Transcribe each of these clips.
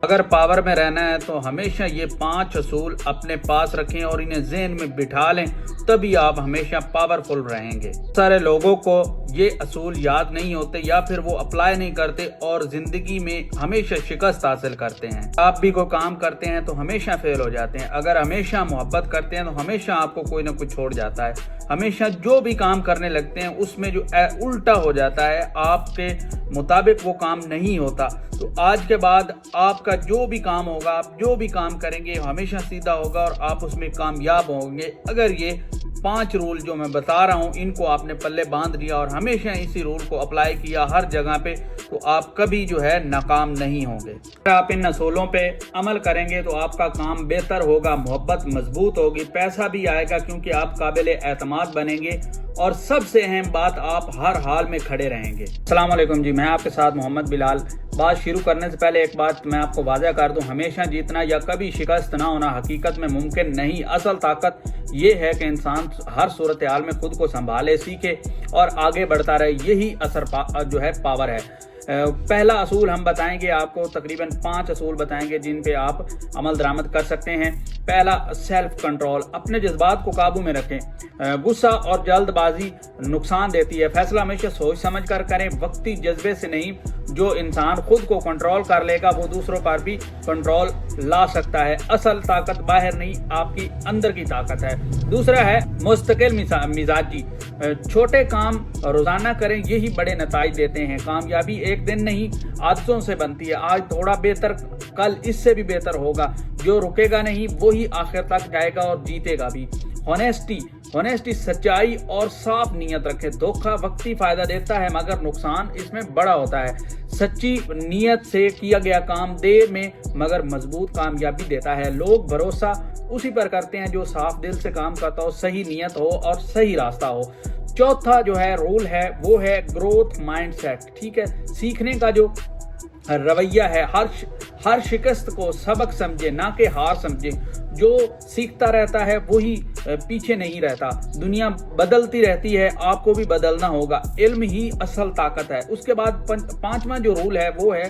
اگر پاور میں رہنا ہے تو ہمیشہ یہ 5 اصول اپنے پاس رکھیں اور انہیں ذہن میں بٹھا لیں، تبھی آپ ہمیشہ پاورفل رہیں گے۔ سارے لوگوں کو یہ اصول یاد نہیں ہوتے یا پھر وہ اپلائی نہیں کرتے اور زندگی میں ہمیشہ شکست حاصل کرتے ہیں۔ آپ بھی کوئی کام کرتے ہیں تو ہمیشہ فیل ہو جاتے ہیں۔ اگر ہمیشہ محبت کرتے ہیں تو ہمیشہ آپ کو کوئی نہ کوئی چھوڑ جاتا ہے۔ ہمیشہ جو بھی کام کرنے لگتے ہیں اس میں جو الٹا ہو جاتا ہے، آپ کے مطابق وہ کام نہیں ہوتا۔ تو آج کے بعد آپ کا جو بھی کام ہوگا، آپ جو بھی کام کریں گے ہمیشہ سیدھا ہوگا اور آپ اس میں کامیاب ہوں گے۔ اگر یہ 5 رول جو میں بتا رہا ہوں ان کو آپ نے پلے باندھ لیا اور ہمیشہ اسی رول کو اپلائی کیا ہر جگہ پہ، تو آپ کبھی جو ہے ناکام نہیں ہوں گے۔ اگر آپ ان اصولوں پہ عمل کریں گے تو آپ کا کام بہتر ہوگا، محبت مضبوط ہوگی، پیسہ بھی آئے گا کیونکہ آپ قابل اعتماد بنیں گے، اور سب سے اہم بات آپ ہر حال میں کھڑے رہیں گے۔ السلام علیکم جی، میں آپ کے ساتھ محمد بلال۔ بات شروع کرنے سے پہلے ایک بات میں آپ کو واضح کر دوں، ہمیشہ جیتنا یا کبھی شکست نہ ہونا حقیقت میں ممکن نہیں۔ اصل طاقت یہ ہے کہ انسان ہر صورتحال میں خود کو سنبھالے، سیکھے اور آگے بڑھتا رہے، یہی اثر جو ہے پاور ہے۔ پہلا اصول ہم بتائیں گے آپ کو، تقریباً 5 اصول بتائیں گے جن پہ آپ عمل درآمد کر سکتے ہیں۔ پہلا، سیلف کنٹرول، اپنے جذبات کو قابو میں رکھیں۔ غصہ اور جلد بازی نقصان دیتی ہے، فیصلہ ہمیشہ سوچ سمجھ کر کریں، وقتی جذبے سے نہیں۔ جو انسان خود کو کنٹرول کر لے گا وہ دوسروں پر بھی کنٹرول لا سکتا ہے۔ اصل طاقت باہر نہیں، آپ کی اندر کی طاقت ہے۔ دوسرا ہے مستقل مزاجی، چھوٹے کام روزانہ کریں، یہی بڑے نتائج دیتے ہیں۔ کامیابی ایک دن نہیں، عادتوں سے بنتی ہے۔ آج تھوڑا بہتر، کل اس سے بھی بہتر ہوگا۔ جو رکے گا نہیں وہی آخر تک جائے گا اور جیتے گا بھی۔ ہونیسٹی، سچائی اور صاف نیت رکھے۔ دھوکہ وقتی فائدہ دیتا ہے مگر نقصان اس میں بڑا ہوتا ہے۔ سچی نیت سے کیا گیا کام دیر میں مگر مضبوط کامیابی دیتا ہے۔ لوگ بھروسہ اسی پر کرتے ہیں جو صاف دل سے کام کرتا ہو، صحیح نیت ہو اور صحیح راستہ ہو۔ چوتھا جو ہے رول ہے وہ ہے گروتھ مائنڈ سیٹ، ٹھیک ہے، سیکھنے کا جو رویہ ہے، ہر شکست کو سبق سمجھے نہ کہ ہار سمجھے۔ جو سیکھتا رہتا ہے وہی پیچھے نہیں رہتا۔ دنیا بدلتی رہتی ہے، آپ کو بھی بدلنا ہوگا۔ علم ہی اصل طاقت ہے۔ اس کے بعد 5واں جو رول ہے وہ ہے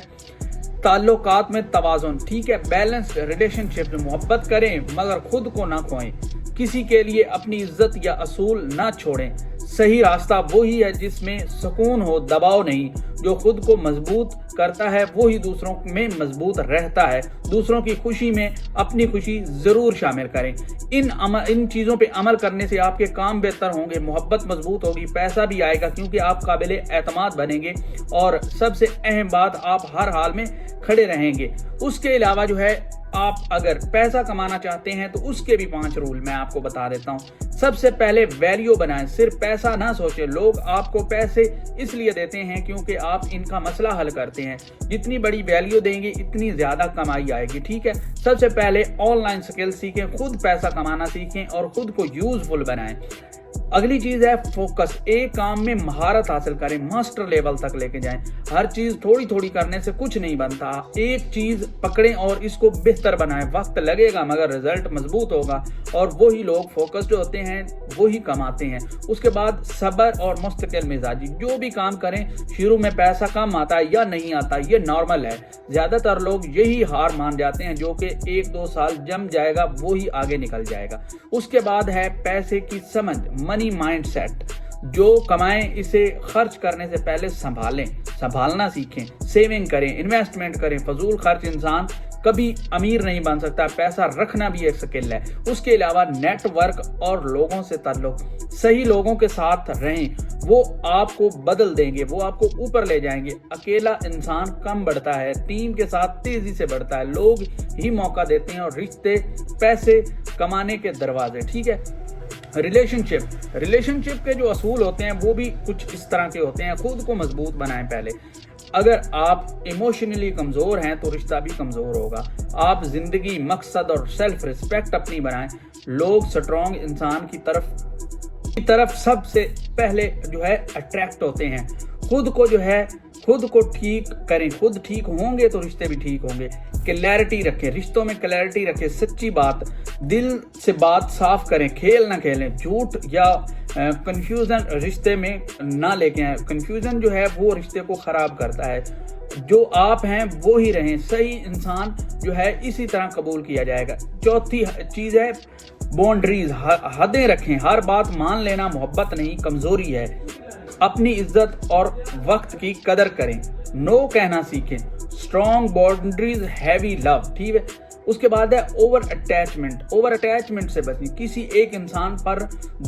تعلقات میں توازن، ٹھیک ہے، بیلنس ریلیشن شپ، محبت کریں مگر خود کو نہ کھوئیں، کسی کے لیے اپنی عزت یا اصول نہ چھوڑیں۔ صحیح راستہ وہی ہے جس میں سکون ہو، دباؤ نہیں۔ جو خود کو مضبوط کرتا ہے وہی دوسروں میں مضبوط رہتا ہے۔ دوسروں کی خوشی میں اپنی خوشی ضرور شامل کریں۔ ان چیزوں پہ عمل کرنے سے آپ کے کام بہتر ہوں گے، محبت مضبوط ہوگی، پیسہ بھی آئے گا کیونکہ آپ قابل اعتماد بنیں گے، اور سب سے اہم بات آپ ہر حال میں کھڑے رہیں گے۔ اس کے علاوہ جو ہے آپ اگر پیسہ کمانا چاہتے ہیں تو اس کے بھی 5 رول میں آپ کو بتا دیتا ہوں۔ سب سے پہلے ویلیو بنائیں، صرف پیسہ نہ سوچیں۔ لوگ آپ کو پیسے اس لیے دیتے ہیں کیونکہ آپ ان کا مسئلہ حل کرتے ہیں۔ جتنی بڑی ویلیو دیں گے اتنی زیادہ کمائی آئے گی، ٹھیک ہے۔ سب سے پہلے آن لائن سکل سیکھیں، خود پیسہ کمانا سیکھیں اور خود کو یوزفل بنائیں۔ اگلی چیز ہے فوکس، ایک کام میں مہارت حاصل کریں، ماسٹر لیول تک لے کے جائیں۔ ہر چیز تھوڑی تھوڑی کرنے سے کچھ نہیں بنتا، ایک چیز پکڑیں اور اس کو بہتر بنائیں۔ وقت لگے گا مگر رزلٹ مضبوط ہوگا، اور وہی لوگ فوکسڈ ہوتے ہیں وہی کماتے ہیں۔ اس کے بعد صبر اور مستقل مزاجی، جو بھی کام کریں شروع میں پیسہ کم آتا ہے یا نہیں آتا، یہ نارمل ہے۔ زیادہ تر لوگ یہی ہار مان جاتے ہیں، جو کہ 1-2 سال جم جائے گا وہی آگے نکل جائے گا۔ اس کے بعد ہے پیسے کی سمجھ، منی مائنڈ سیٹ، جو کمائیں اسے خرچ کرنے سے پہلے سنبھالنا سیکھیں، سیونگ کریں، انویسٹمنٹ کریں۔ فضول خرچ انسان کبھی امیر نہیں بن سکتا، پیسہ رکھنا بھی ایک سکل ہے۔ اس کے علاوہ نیٹ ورک اور لوگوں سے تعلق، صحیح لوگوں کے ساتھ رہیں، وہ آپ کو بدل دیں گے، وہ آپ کو اوپر لے جائیں گے۔ اکیلا انسان کم بڑھتا ہے، ٹیم کے ساتھ تیزی سے بڑھتا ہے۔ لوگ ہی موقع دیتے ہیں اور رشتے پیسے کمانے کے دروازے، ٹھیک ہے۔ ریلیشن شپ کے جو اصول ہوتے ہیں وہ بھی کچھ اس طرح کے ہوتے ہیں۔ خود کو مضبوط بنائیں پہلے۔ اگر آپ ایموشنلی کمزور ہیں تو رشتہ بھی کمزور ہوگا۔ آپ زندگی، مقصد اور سیلف ریسپیکٹ اپنی بنائیں۔ لوگ سٹرونگ انسان کی طرف سب سے پہلے جو ہے اٹریکٹ ہوتے ہیں۔ خود کو ٹھیک کریں، خود ٹھیک ہوں گے تو رشتے بھی ٹھیک ہوں گے۔ کلیئرٹی رکھیں، رشتوں میں کلیئرٹی رکھیں، سچی بات، دل سے بات صاف کریں، کھیل نہ کھیلیں، جھوٹ یا کنفیوژن رشتے میں نہ لے کے آئیں۔ کنفیوژن جو ہے وہ رشتے کو خراب کرتا ہے۔ جو آپ ہیں وہی رہیں، صحیح انسان جو ہے اسی طرح قبول کیا جائے گا۔ چوتھی چیز ہے باؤنڈریز، حدیں رکھیں، ہر بات مان لینا محبت نہیں کمزوری ہے۔ اپنی عزت اور وقت کی قدر کریں، نو کہنا سیکھیں، اسٹرانگ باؤنڈریز ہیوی لو، ٹھیک ہے۔ اس کے بعد ہے اوور اٹیچمنٹ سے بچیں، کسی ایک انسان پر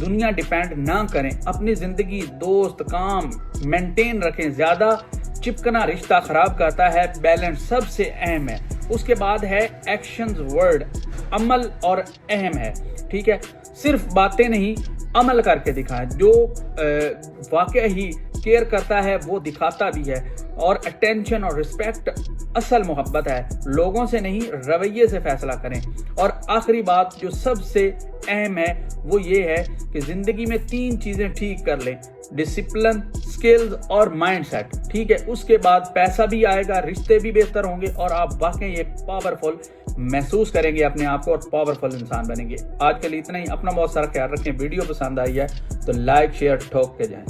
دنیا ڈیپینڈ نہ کریں، اپنی زندگی، دوست، کام مینٹین رکھیں، زیادہ چپکنا رشتہ خراب کرتا ہے، بیلنس سب سے اہم ہے۔ اس کے بعد ہے ایکشنز ورڈ، عمل اور اہم ہے، ٹھیک ہے۔ صرف باتیں نہیں، عمل کر کے دکھائیں، جو واقعہ ہی کیئر کرتا ہے وہ دکھاتا بھی ہے، اور اٹینشن اور رسپیکٹ اصل محبت ہے، لوگوں سے نہیں رویے سے فیصلہ کریں۔ اور آخری بات جو سب سے اہم ہے وہ یہ ہے کہ زندگی میں 3 چیزیں ٹھیک کر لیں، ڈسپلن، سکلز اور مائنڈ سیٹ، ٹھیک ہے۔ اس کے بعد پیسہ بھی آئے گا، رشتے بھی بہتر ہوں گے، اور آپ واقعی ایک پاورفل محسوس کریں گے اپنے آپ کو، اور پاورفل انسان بنیں گے۔ آج کے لیے اتنا ہی، اپنا بہت سارا خیال رکھیں۔ ویڈیو پسند آئی ہے تو لائک شیئر ٹھوک کے جائیں۔